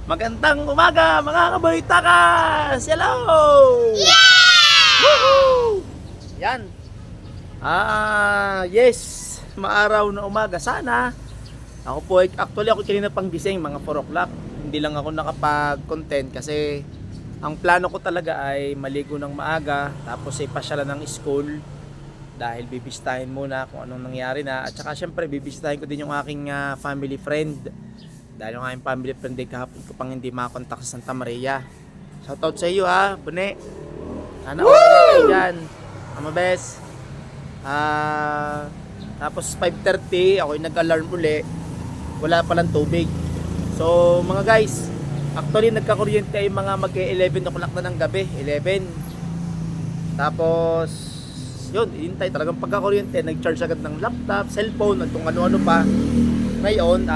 Magandang umaga mga kaboy takas! Hello! Yeah! Woohoo! Yan. Yes. Maaraw na umaga. Sana. Ako po, actually ako kanina pang gising, mga 4 o'clock. Hindi lang ako nakapag-content kasi ang plano ko talaga ay maligo ng maaga, tapos ay pasyalan ng school dahil bibisitahin muna kung anong nangyari na, at saka syempre bibisitahin ko din yung aking family friend dahil yung aking family friend ay kahapon ko pang hindi makakontak sa Santa Maria. Shoutout sa iyo ha, Bune. Sana okay kayo dyan. Ama bes. Tapos 5:30 ako yung nag-alarm uli, wala palang tubig. So mga guys, actually nagka-kuryente ay mga mag-11 o'clock na ng gabi, 11. Tapos yun, hintay talagang pagka-kuryente, nag-charge agad ng laptop, cellphone, at kung ano-ano pa. Ngayon,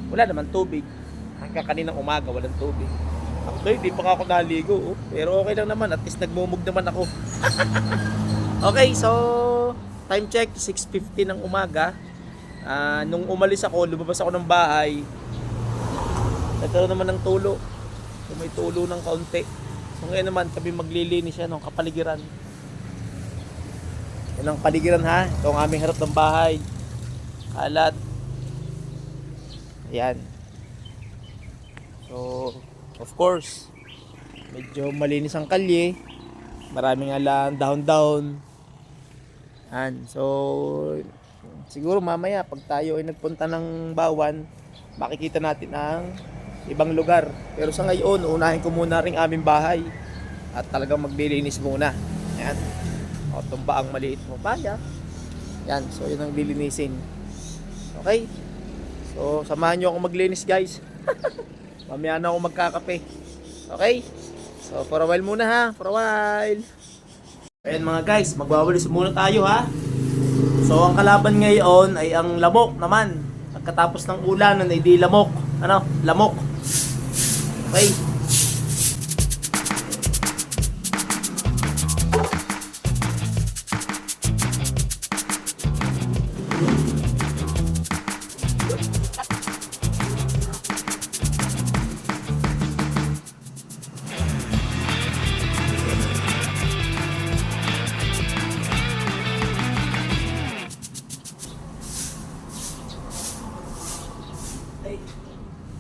wala naman tubig. Hanggang kaninang umaga, walang tubig. Actually, di pa ako naligo. Oh. Pero okay lang naman, at least nagmumug naman ako. Okay, so time check, 6:50 ng umaga. Nung umalis ako, lumabas ako ng bahay, nagkaroon naman ng tulo. So, may tulo ng kaunti. So ngayon naman, kami maglilinis yan ng kapaligiran. Yan ang paligiran ha. Ito ang aming harap ng bahay. Kalat. Ayan. So, of course, medyo malinis ang kalye. Maraming alang down. Ayan. So, siguro mamaya pag tayo ay nagpunta ng Bawan, makikita natin ang ibang lugar. Pero sa ngayon, unahin ko muna ring aming bahay at talagang maglilinis muna. Ayan. O, tumba ang maliit mo paya. Yan, so yun ang lilinisin. Okay? So, samahan nyo ako maglinis guys. Mamaya na ako magkakape. Okay? So, for a while muna ha. For a while. Ayan mga guys, magwawalis muna tayo ha. So, ang kalaban ngayon ay ang lamok naman. Pagkatapos ng ulan, ay di lamok. Ano? Lamok. Okay?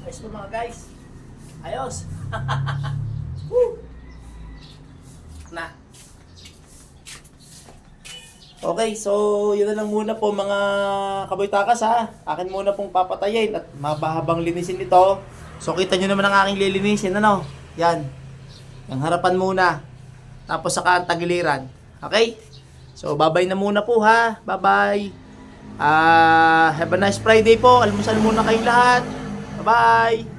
Ayos po mga guys. Ayos. Woo. Na. Okay, so yun na lang muna po mga kaboy takas ha. Akin muna pong papatayin at mabahabang linisin ito. So kita nyo naman ang aking lilinisin, ano? Yan. Yung harapan muna. Tapos saka ang tagiliran. Okay? So bye-bye na muna po ha. Bye-bye. Have a nice Friday po. Almusal muna kayong lahat. Bye-bye.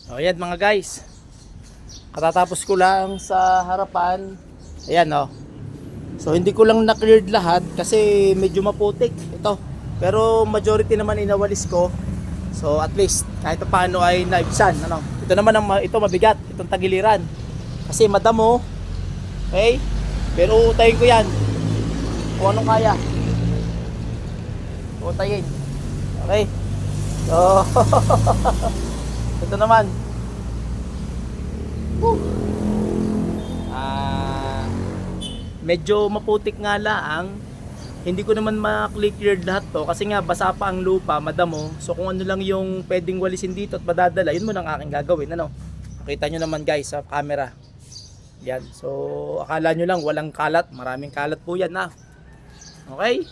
So ayan mga guys, katatapos ko lang sa harapan. Ayan o. So hindi ko lang na-cleared lahat kasi medyo maputik ito. Pero majority naman inawalis ko. So at least kahit paano ay naibsan, ano. Ito naman ito mabigat, itong tagiliran. Kasi madamo. Okay? Pero utayin ko 'yan. Kung anong kaya. Utayin. Okay? So ito naman. Medyo maputik nga lang. Hindi ko naman ma-clear lahat to kasi nga basa pa ang lupa, madamo. So kung ano lang yung pwedeng walisin dito at madadala, yun mo lang aking gagawin, ano. Nakita nyo naman guys sa camera. Yan. So akala nyo lang walang kalat, maraming kalat po yan na. Okay?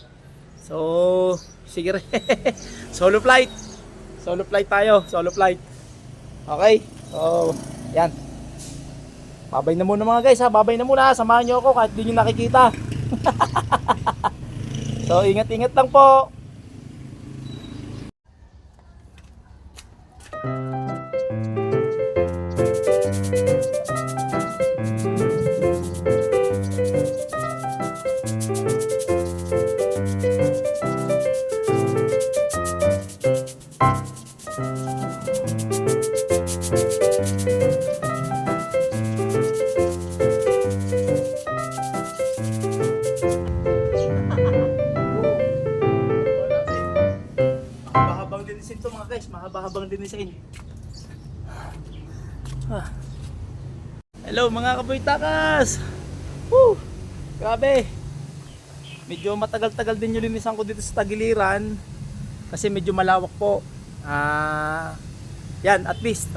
So sige. Solo flight. Solo flight tayo, solo flight. Okay? So yan. Babay na muna mga guys ha, babay na muna. Samahan nyo ako kahit di nyo nakikita. So ingat-ingat lang po. guys, mahaba-habang linisin. Hello mga kaboy takas! Woo! Grabe! Medyo matagal-tagal din yung linisan ko dito sa Tagiliran kasi medyo malawak po. Yan, at least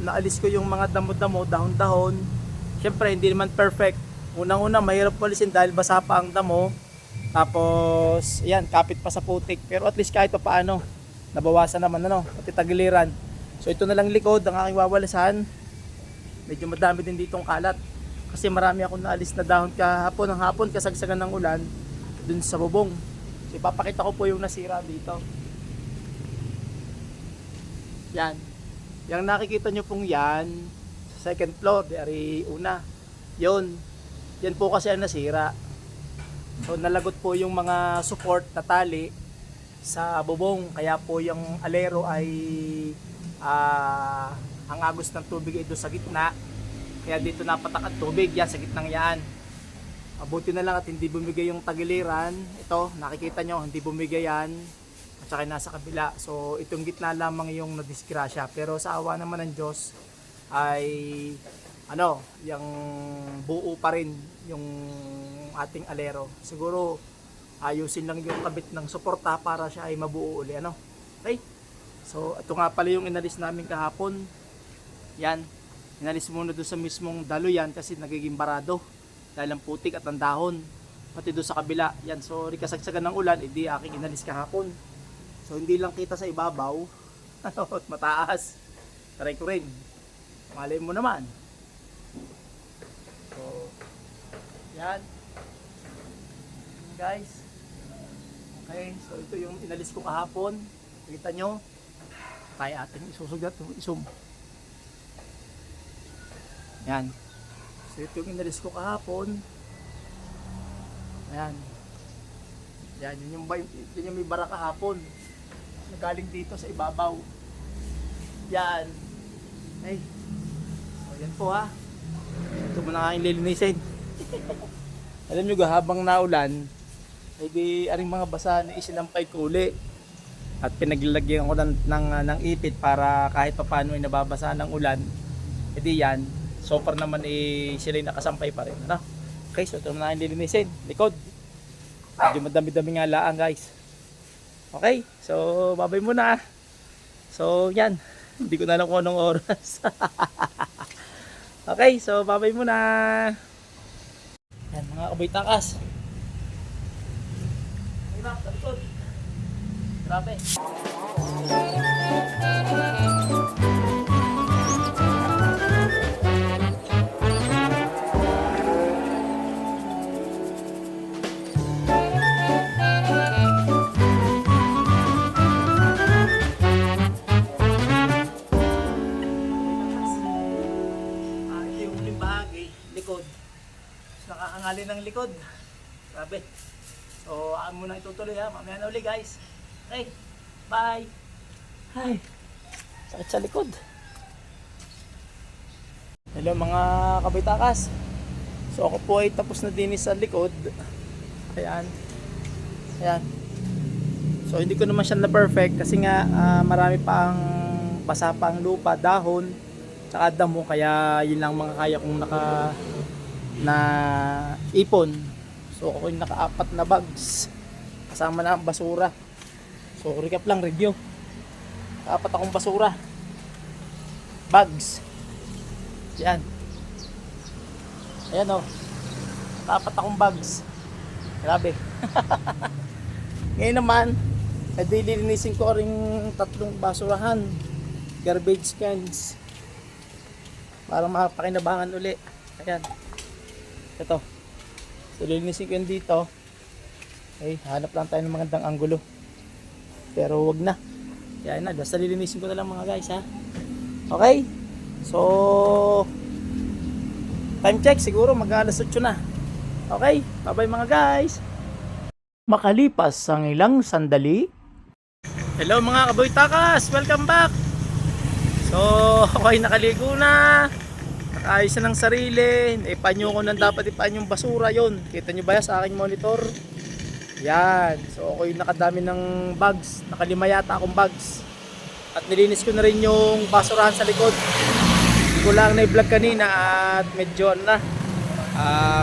naalis ko yung mga damo-damo, dahon-dahon. Siyempre hindi naman perfect. Unang-una mahirap palisin dahil basa pa ang damo. Tapos yan, kapit pa sa putik. Pero at least kahit pa paano, nabawasan naman pati Tagiliran. So ito na lang likod ang aking wawalasan. Medyo madami din ditong kalat. Kasi marami akong naalis na dahon kahapon ng hapon kasagsagan ng ulan dun sa bubong. So ipapakita ko po yung nasira dito. Yan. Yang nakikita nyo pong yan, sa second floor, dari una. Yun. Yan po kasi ang nasira. So nalagot po yung mga support na tali sa bubong. Kaya po yung alero ay ang agos ng tubig ay doon sa gitna. Kaya dito napatak ang tubig yan sa gitnang yan. Mabuti na lang at hindi bumigay yung Tagiliran. Ito, nakikita nyo, hindi bumigay yan. At saka nasa kabila. So itong gitna lamang yung nadisgrasya. Pero sa awa naman ng Diyos ay yung buo pa rin yung ating alero. Siguro ayusin lang yung kabit ng suporta para siya ay mabuo uli. Okay? So ito nga pala yung inalis namin kahapon. Yan. Inalis muna doon sa mismong daluyan kasi nagiging barado. Dahil ang putik at ang dahon. Pati doon sa kabila. Yan. So kasagsagan ng ulan, hindi aking inalis kahapon. So hindi lang kita sa ibabaw. At mataas. Try ko rin. Malay mo naman. So yan. Guys. Okay. So ito yung inalis ko kahapon. Kita nyo. Kaya ating isusugat. Isum. Yan. So ito yung inalis ko kahapon. Ayan. Yan, yun yung may bara kahapon. Nagaling dito sa ibabaw. Yan. Ay. So yan po ha. Ito mo na kayong lilinisin. Alam nyo habang naulan, ay di aring mga basa na isinampay ko uli. At pinaglalagyan ko ng ipit para kahit pa paano ay nababasa ng ulan. E di yan. So far naman sila nakasampay pa rin. Okay, so ito na yung lilinisin. Likod. Medyo madami-dami nga laang guys. Okay, so babay muna. So yan. Hindi ko na alam kung anong oras. Okay, so babay muna. Yan mga kaboy takas. Hirap, sa likod. Grabe. Nakakangali ng likod. Grabe. So, ako muna itutuloy ha. Mamaya na uli guys. Okay. Bye. Hi. Sakit sa likod. Hello mga kabitakas. So, ako po ay tapos na din sa likod. Ayan. Ayan. So, hindi ko naman siya na perfect kasi nga marami pang basa pa ang lupa, dahon, saka damo. Kaya yun lang mga kaya kong na ipon. So ako yung naka-4 na bags kasama na ang basura. So recap lang, review. Naka-4 akong basura bags. Yan. Ayan o. Naka-4 akong bags. Grabe. Ngayon naman lilinisin ko rin 3 basurahan, garbage cans, para mapakinabangan uli. Ayan. Ito. So lilinisin ko yun dito. Okay, hanap lang tayo ng magandang anggulo. Pero wag na. Yan na, basta lilinisin ko na lang mga guys ha. Okay. So time check siguro mag-alas 8 na. Okay, bye-bye mga guys. Makalipas ang ilang sandali. Hello mga kaboy takas, welcome back. So ako ay nakaligo na. Nakaayos na ng sarili. Ipanyo ko nang dapat ipanyo yung basura yon. Kita nyo ba yan sa aking monitor? Yan. So ako yung nakadami ng bags. Nakalima yata akong bags. At nilinis ko na rin yung basurahan sa likod. Hindi ko lang na-vlog kanina at medyo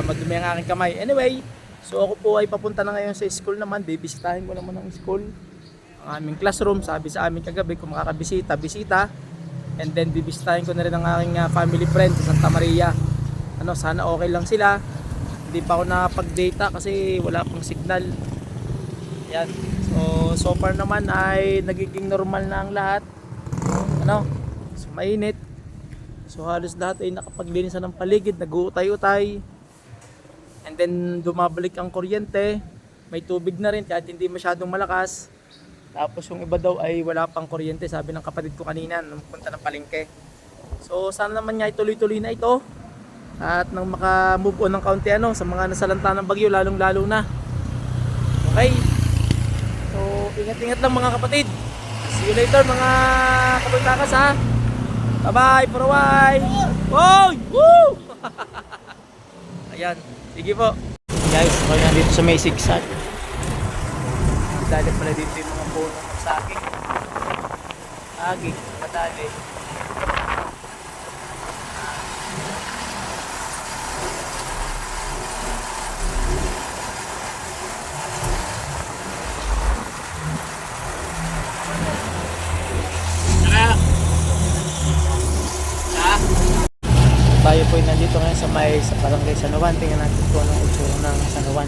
madumi ang aking kamay. Anyway, so ako po ay papunta na ngayon sa school naman. Bibisitahin ko naman ang school. Ang aming classroom, sabi sa amin kagabi kung makakabisita, bisita. And then bibisitahin ko na rin ang aking family friend sa Santa Maria. Sana okay lang sila. Hindi pa ako nakapag-data kasi wala pang signal. Yan. So far naman ay nagiging normal na ang lahat. So mainit. So halos lahat ay nakapaglinisan ng paligid, nag-uutay-utay. And then dumabalik ang kuryente. May tubig na rin kahit hindi masyadong malakas. Tapos yung iba daw ay wala pang kuryente, sabi ng kapatid ko kanina nung punta ng palengke. So sana naman nga ituloy-tuloy na ito. At nang maka-move on ng kaunti sa mga nasalanta ng bagyo, lalong-lalo na. Okay? So ingat-ingat lang mga kapatid. See you later mga kapagtakas ha. Bye-bye for a while. Wow! Woo! Ayan, sige po. Guys, ako yan dito sa may sigsag. Dali pala dito yung mga puno ng saging. Saging, madali. Tayo po ay nandito ngayon sa barangay San Juan. Tingnan natin kung anong utsura ng San Juan.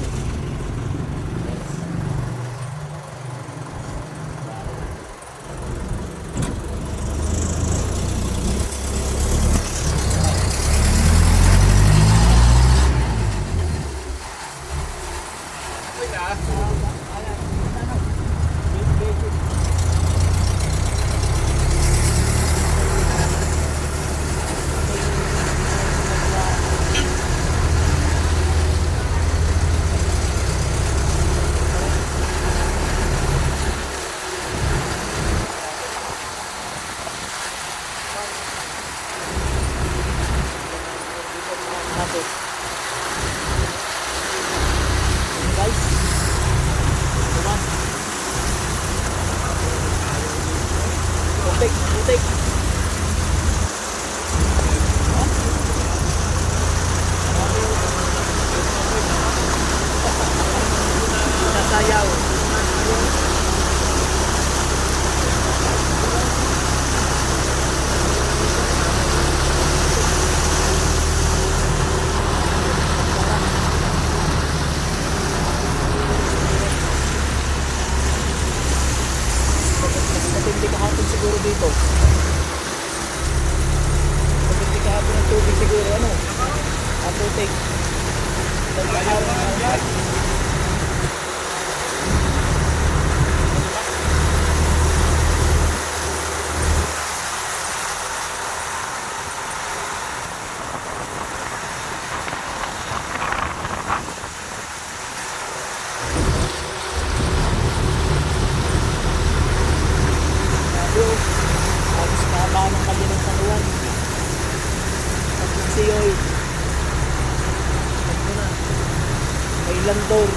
Guys, putik. Nasayaw. Matindi kahapon siguro dito. Matindi kahapon ng tubig siguro. Ang putik. Tapos mahaba ng kanya ng San Juan. Tapos siyoy. Ito na. May landor.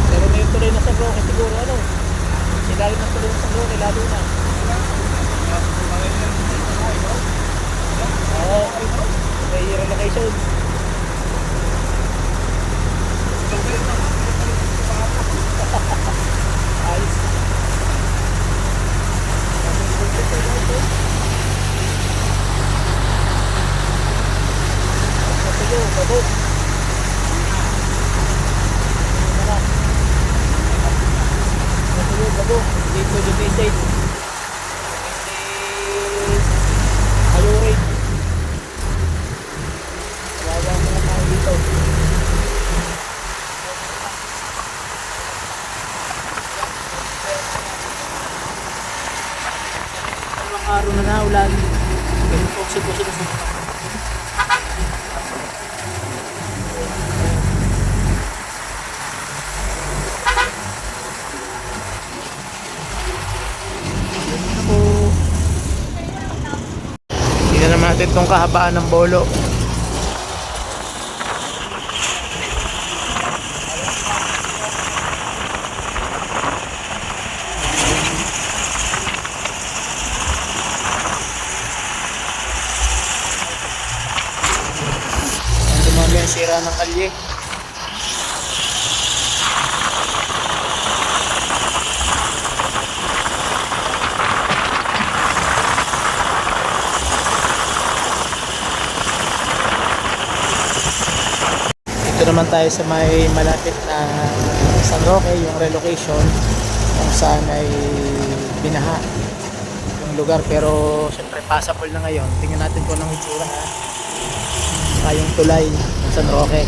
Pero may tuloy na sa Roque siguro Ilalim na tuloy na sa Roque lalo na. Oo. May relocation. Ayos. Natuyo, babot. Natuyo, babot. Dito yung message. Ayurin. Wawa mga tao dito. Araw na naulan. Ganun po sitwasyon na sa po. Tingnan naman natin itong kahabaan ng bolo. sinisira ng kalye. Dito naman tayo sa may malapit na San Roque, yung relocation kung saan ay binaha yung lugar, pero syempre passable na ngayon. Tingnan natin kung anong itsura ha. Saka yung tulay ng San Roque.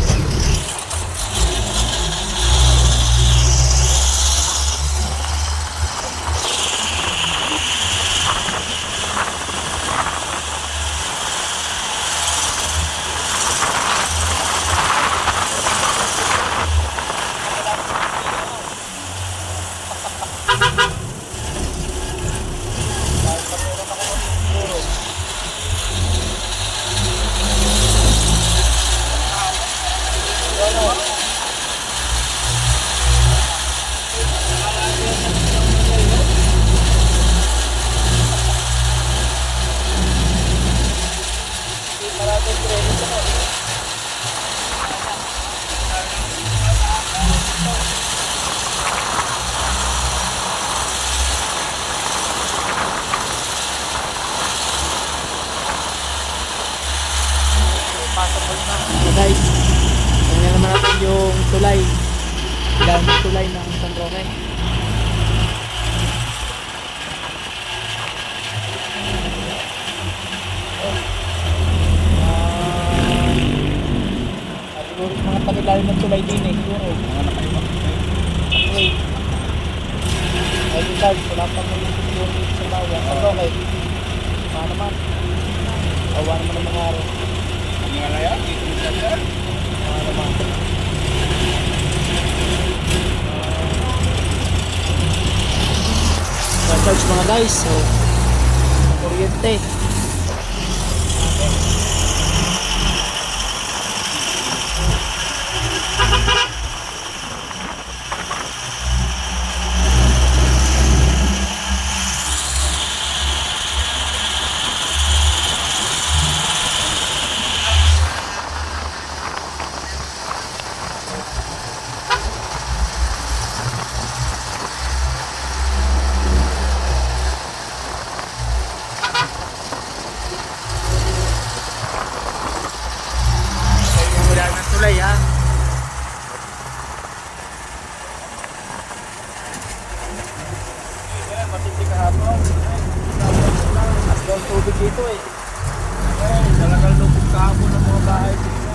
So guys, tingnan naman natin yung tulay. Ilan yung tulay ng San Roque. Siguro mga tagilalim ng tulay din eh. Siguro. Okay. Ayun guys, wala pang yung siguro dito sa bayan. San Roque. Paano naman? Awa naman ang mga araw. Charge mga guys, so kuryente. Tulay ha. Matindi kahapon. As daw tubig dito eh. Talagang lubog kahapon ng mga bahay dito.